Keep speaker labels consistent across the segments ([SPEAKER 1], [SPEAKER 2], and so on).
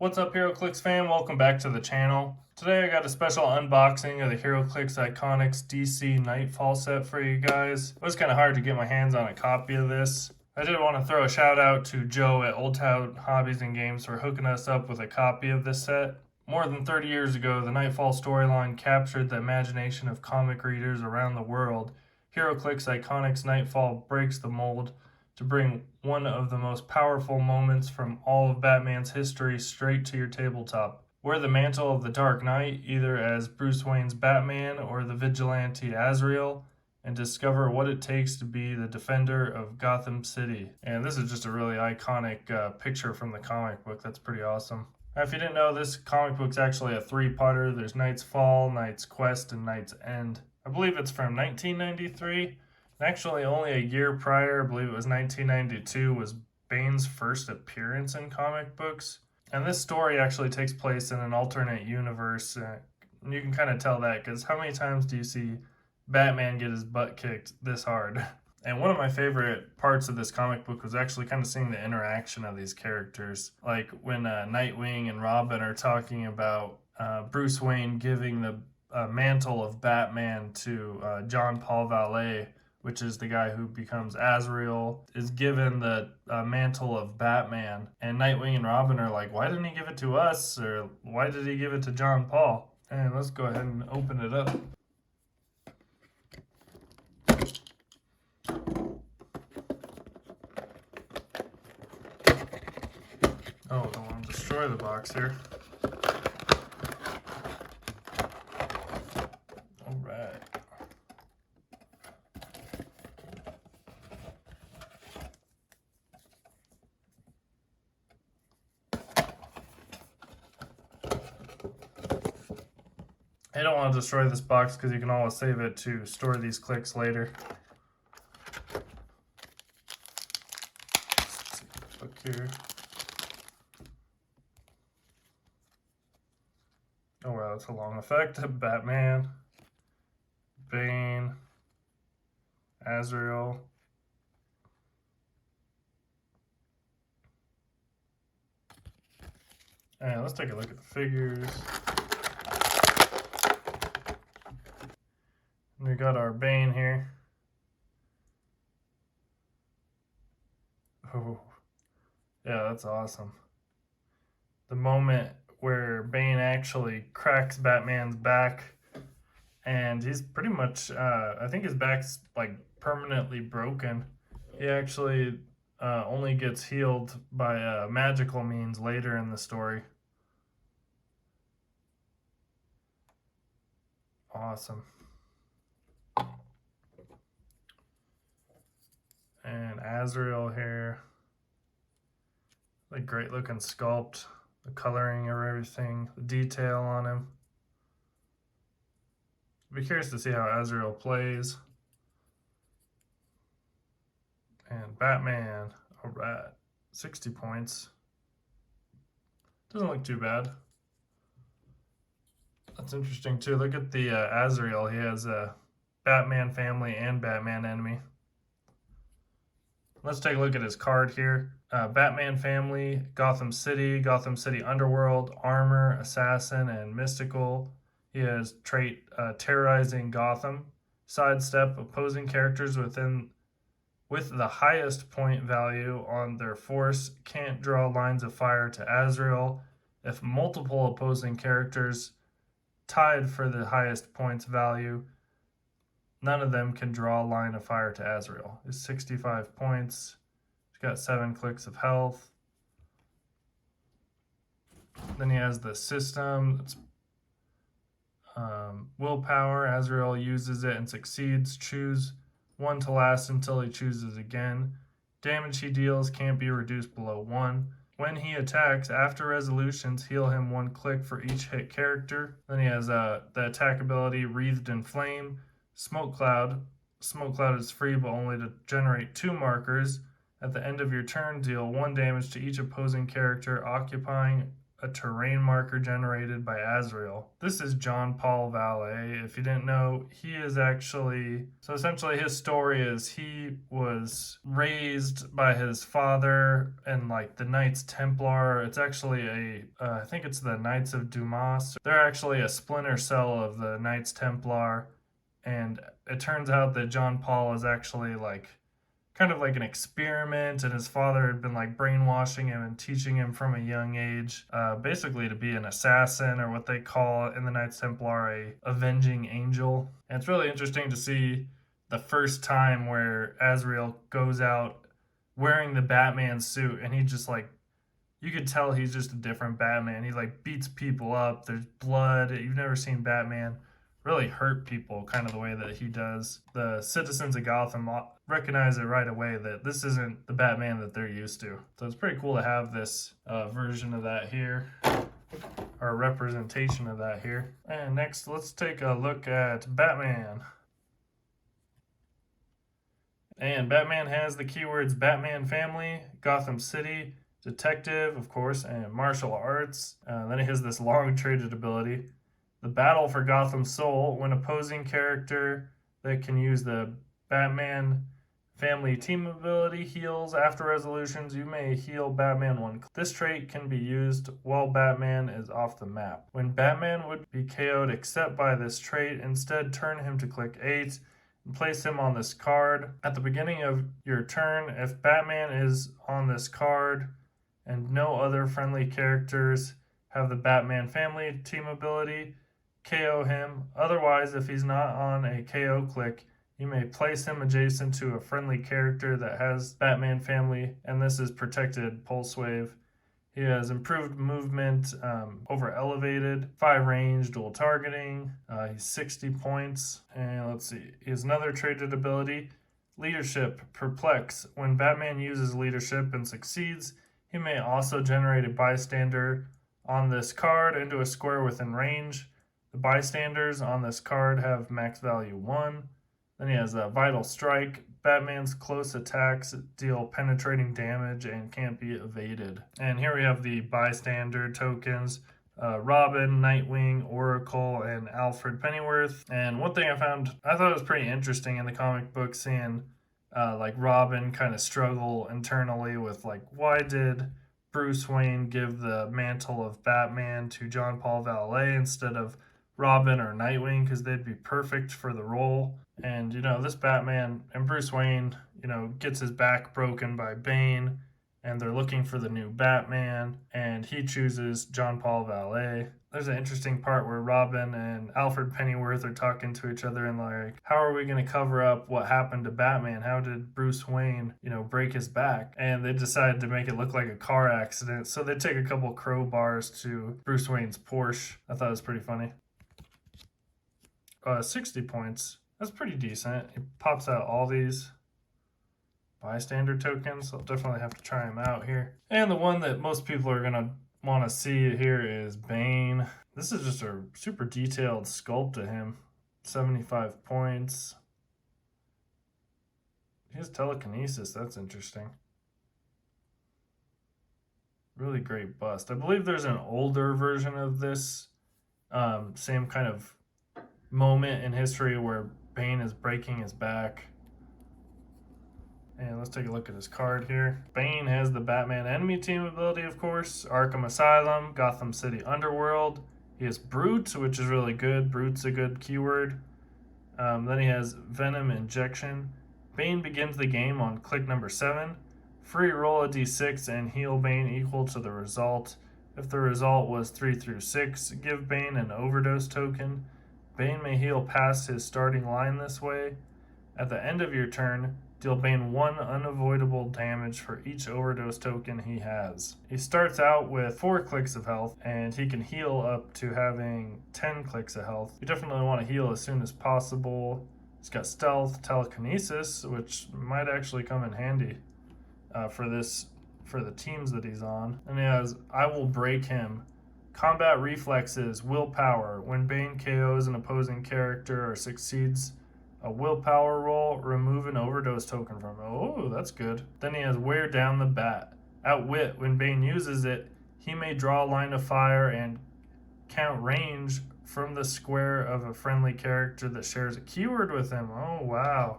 [SPEAKER 1] What's up, Heroclix fan? Welcome back to the channel. Today I got a special unboxing of the Heroclix Iconics DC Nightfall set for you guys. It was kind of hard to get my hands on a copy of this. I did want to throw a shout out to Joe at out.I Hobbies and Games for hooking us up with a copy of this set. More than 30 years ago, the Knightfall storyline captured the imagination of comic readers around the world. Heroclix Iconics Nightfall breaks the mold to bring one of the most powerful moments from all of Batman's history straight to your tabletop. Wear the mantle of the Dark Knight, either as Bruce Wayne's Batman or the vigilante Azrael, and discover what it takes to be the defender of Gotham City. And this is just a really iconic picture from the comic book. That's pretty awesome. Now, if you didn't know, this comic book's actually a three-parter. There's Knight's Fall, Knight's Quest, and Knight's End. I believe it's from 1993. Actually, only a year prior, I believe it was 1992, was Bane's first appearance in comic books. And this story actually takes place in an alternate universe. And you can kind of tell that because how many times do you see Batman get his butt kicked this hard? And one of my favorite parts of this comic book was actually kind of seeing the interaction of these characters. Like when Nightwing and Robin are talking about Bruce Wayne giving the mantle of Batman to John Paul Valet, which is the guy who becomes Azrael, is given the mantle of Batman. And Nightwing and Robin are like, why didn't he give it to us? Or why did he give it to John Paul? And let's go ahead and open it up. Oh, don't want to destroy the box here. All right. I don't want to destroy this box because you can always save it to store these clicks later. Look here. Oh wow, that's a long effect. Batman, Bane, Azrael. And let's take a look at the figures. We got our Bane here. Oh, yeah, that's awesome. The moment where Bane actually cracks Batman's back, and he's pretty much, I think his back's like permanently broken. He actually only gets healed by magical means later in the story. Awesome. And Azrael here. Like great looking sculpt, the coloring of everything, the detail on him. I'll be curious to see how Azrael plays. And Batman, all right, 60 points. Doesn't look too bad. That's interesting too. Look at the Azrael. He has a Batman family and Batman enemy. Let's take a look at his card here. Batman family, Gotham City Underworld, Armor, Assassin, and Mystical. He has trait Terrorizing Gotham. Sidestep opposing characters with the highest point value on their force can't draw lines of fire to Azrael. If multiple opposing characters tied for the highest points value, none of them can draw a line of fire to Azrael. It's 65 points. He's got 7 clicks of health. Then he has the system. It's willpower. Azrael uses it and succeeds. Choose one to last until he chooses again. Damage he deals can't be reduced below 1. When he attacks, after resolutions, heal him 1 click for each hit character. Then he has the attack ability Wreathed in Flame. Smoke Cloud. Smoke Cloud is free but only to generate 2 markers. At the end of your turn, deal 1 damage to each opposing character occupying a terrain marker generated by Azrael. This is John Paul Valet. If you didn't know, he is actually, so essentially his story is he was raised by his father and like the Knights Templar. It's actually I think it's the Knights of Dumas. They're actually a splinter cell of the Knights Templar. And it turns out that John Paul is actually like kind of like an experiment, and his father had been like brainwashing him and teaching him from a young age, basically to be an assassin, or what they call in the Knights Templar a avenging angel. And it's really interesting to see the first time where Azrael goes out wearing the Batman suit, and he just like, you could tell he's just a different Batman. He like beats people up, there's blood. You've never seen Batman really hurt people kind of the way that he does. The citizens of Gotham recognize it right away that this isn't the Batman that they're used to. So it's pretty cool to have this version of that here, or representation of that here. And next, let's take a look at Batman. And Batman has the keywords Batman family, Gotham City, detective, of course, and martial arts. Then he has this long traded ability. The battle for Gotham Soul, when opposing character that can use the Batman family team ability heals after resolutions, you may heal Batman one. This trait can be used while Batman is off the map. When Batman would be KO'd except by this trait, instead turn him to click 8 and place him on this card. At the beginning of your turn, if Batman is on this card and no other friendly characters have the Batman family team ability, KO him. Otherwise, if he's not on a KO click, you may place him adjacent to a friendly character that has Batman family, and this is protected pulse wave. He has improved movement, over elevated, 5 range, dual targeting. He's 60 points. And let's see, he has another traded ability, leadership, perplex. When Batman uses leadership and succeeds, he may also generate a bystander on this card into a square within range. The bystanders on this card have max value 1. Then he has a Vital Strike. Batman's close attacks deal penetrating damage and can't be evaded. And here we have the bystander tokens. Robin, Nightwing, Oracle, and Alfred Pennyworth. And one thing I thought was pretty interesting in the comic book, seeing like Robin kind of struggle internally with like, why did Bruce Wayne give the mantle of Batman to John Paul Valet instead of Robin or Nightwing, because they'd be perfect for the role. And, this Batman and Bruce Wayne, gets his back broken by Bane, and they're looking for the new Batman, and he chooses John Paul Valet. There's an interesting part where Robin and Alfred Pennyworth are talking to each other and like, how are we going to cover up what happened to Batman? How did Bruce Wayne, break his back? And they decided to make it look like a car accident. So they take a couple crowbars to Bruce Wayne's Porsche. I thought it was pretty funny. 60 points. That's pretty decent. It pops out all these bystander tokens. I'll definitely have to try them out here. And the one that most people are going to want to see here is Bane. This is just a super detailed sculpt of him. 75 points. He has telekinesis. That's interesting. Really great bust. I believe there's an older version of this. Same kind of moment in history where Bane is breaking his back. And let's take a look at his card here. Bane has the Batman enemy team ability, of course, Arkham Asylum, Gotham City Underworld. He has Brute, which is really good. Brute's a good keyword. Then he has Venom Injection. Bane begins the game on click number 7. Free roll a d6 and heal Bane equal to the result. If the result was 3 through 6, give Bane an overdose token. Bane may heal past his starting line this way. At the end of your turn, deal Bane 1 unavoidable damage for each overdose token he has. He starts out with 4 clicks of health, and he can heal up to having 10 clicks of health. You definitely want to heal as soon as possible. He's got stealth, telekinesis, which might actually come in handy for the teams that he's on. And he has I Will Break Him. Combat reflexes, willpower. When Bane KOs an opposing character or succeeds a willpower roll, remove an overdose token from him. Oh, that's good. Then he has Wear Down the Bat. Outwit. When Bane uses it, he may draw a line of fire and count range from the square of a friendly character that shares a keyword with him. Oh, wow.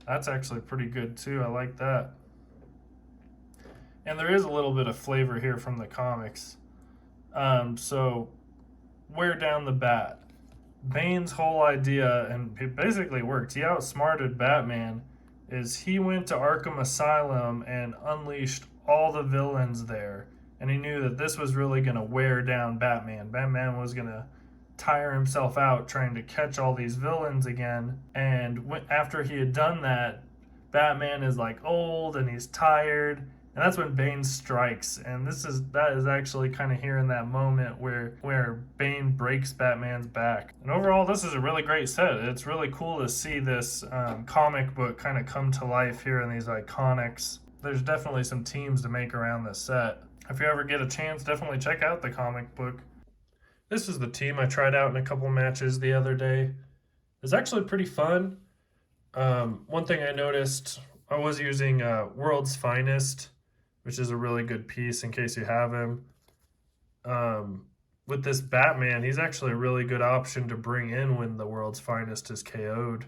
[SPEAKER 1] That's actually pretty good too. I like that. And there is a little bit of flavor here from the comics. So, wear down the bat. Bane's whole idea, and it basically worked, he outsmarted Batman, is he went to Arkham Asylum and unleashed all the villains there. And he knew that this was really going to wear down Batman. Batman was going to tire himself out trying to catch all these villains again. And after he had done that, Batman is like old and he's tired. And that's when Bane strikes. And that is actually kind of here in that moment where Bane breaks Batman's back. And overall, this is a really great set. It's really cool to see this comic book kind of come to life here in these iconics. There's definitely some teams to make around this set. If you ever get a chance, definitely check out the comic book. This is the team I tried out in a couple matches the other day. It's actually pretty fun. One thing I noticed, I was using World's Finest, which is a really good piece in case you have him. With this Batman, he's actually a really good option to bring in when the World's Finest is KO'd.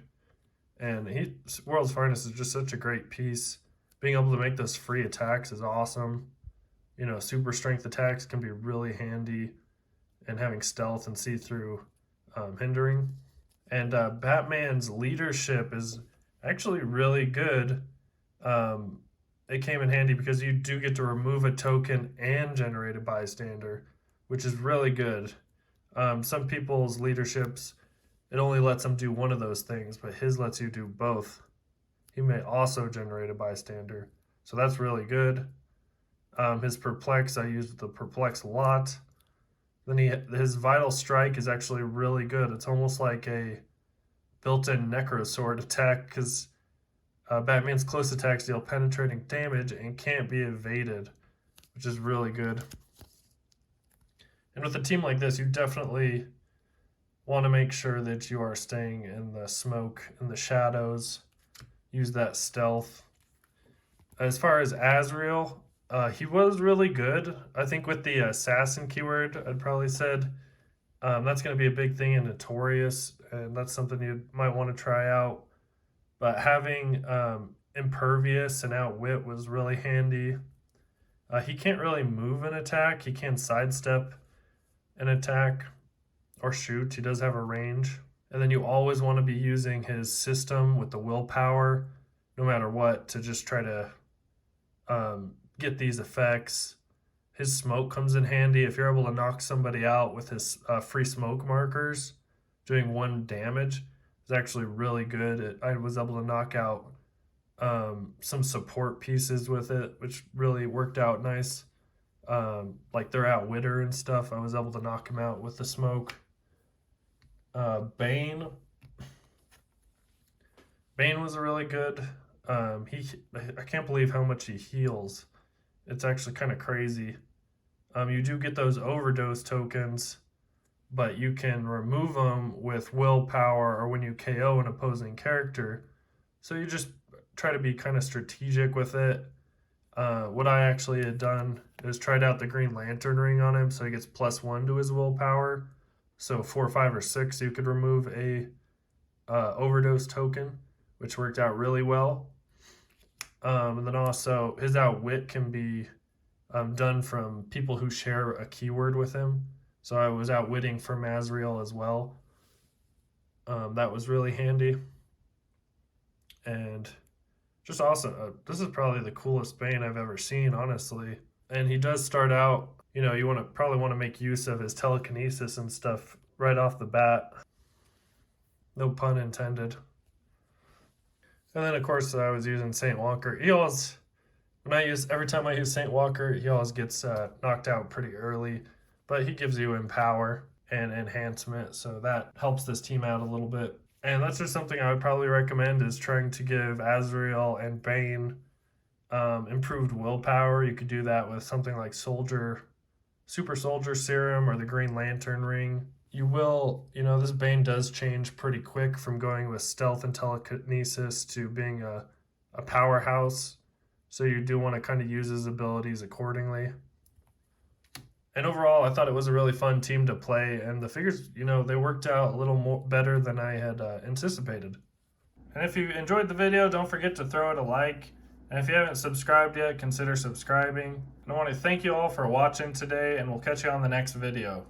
[SPEAKER 1] And World's Finest is just such a great piece. Being able to make those free attacks is awesome. You know, super strength attacks can be really handy, and having stealth and see-through hindering. And Batman's leadership is actually really good. It came in handy because you do get to remove a token and generate a bystander, which is really good. Some people's leaderships, it only lets them do one of those things, but his lets you do both. He may also generate a bystander, so that's really good. His Perplex, I used the Perplex a lot. Then his Vital Strike is actually really good. It's almost like a built-in Necro Sword attack because Batman's close attacks deal penetrating damage and can't be evaded, which is really good. And with a team like this, you definitely want to make sure that you are staying in the smoke and the shadows. Use that stealth. As far as Azrael, he was really good. I think with the assassin keyword, I'd probably said that's going to be a big thing in Notorious, and that's something you might want to try out. But having Impervious and Outwit was really handy. He can't really move an attack. He can sidestep an attack or shoot. He does have a range. And then you always want to be using his system with the willpower, no matter what, to just try to get these effects. His smoke comes in handy. If you're able to knock somebody out with his free smoke markers, doing 1 damage is actually really good. I was able to knock out some support pieces with it, which really worked out nice. Like their Outwitter and stuff, I was able to knock him out with the smoke. Bane was really good. I can't believe how much he heals. It's actually kind of crazy. You do get those overdose tokens, but you can remove them with willpower or when you KO an opposing character. So you just try to be kind of strategic with it. What I actually had done is tried out the Green Lantern ring on him, so he gets +1 to his willpower. So 4, 5, or 6, you could remove a overdose token, which worked out really well. And then also his Outwit can be done from people who share a keyword with him. So I was outwitting from Azrael as well. That was really handy. And just awesome. This is probably the coolest Bane I've ever seen, honestly. And he does start out, you know, you probably want to make use of his telekinesis and stuff right off the bat. No pun intended. And then, of course, I was using St. Walker. Every time I use St. Walker, he always gets knocked out pretty early. But he gives you Empower and Enhancement, so that helps this team out a little bit. And that's just something I would probably recommend, is trying to give Azrael and Bane improved willpower. You could do that with something like Super Soldier Serum or the Green Lantern ring. This Bane does change pretty quick from going with stealth and telekinesis to being a powerhouse. So you do want to kind of use his abilities accordingly. And overall, I thought it was a really fun team to play, and the figures, they worked out a little more better than I had anticipated. And if you enjoyed the video, don't forget to throw it a like. And if you haven't subscribed yet, consider subscribing. And I want to thank you all for watching today, and we'll catch you on the next video.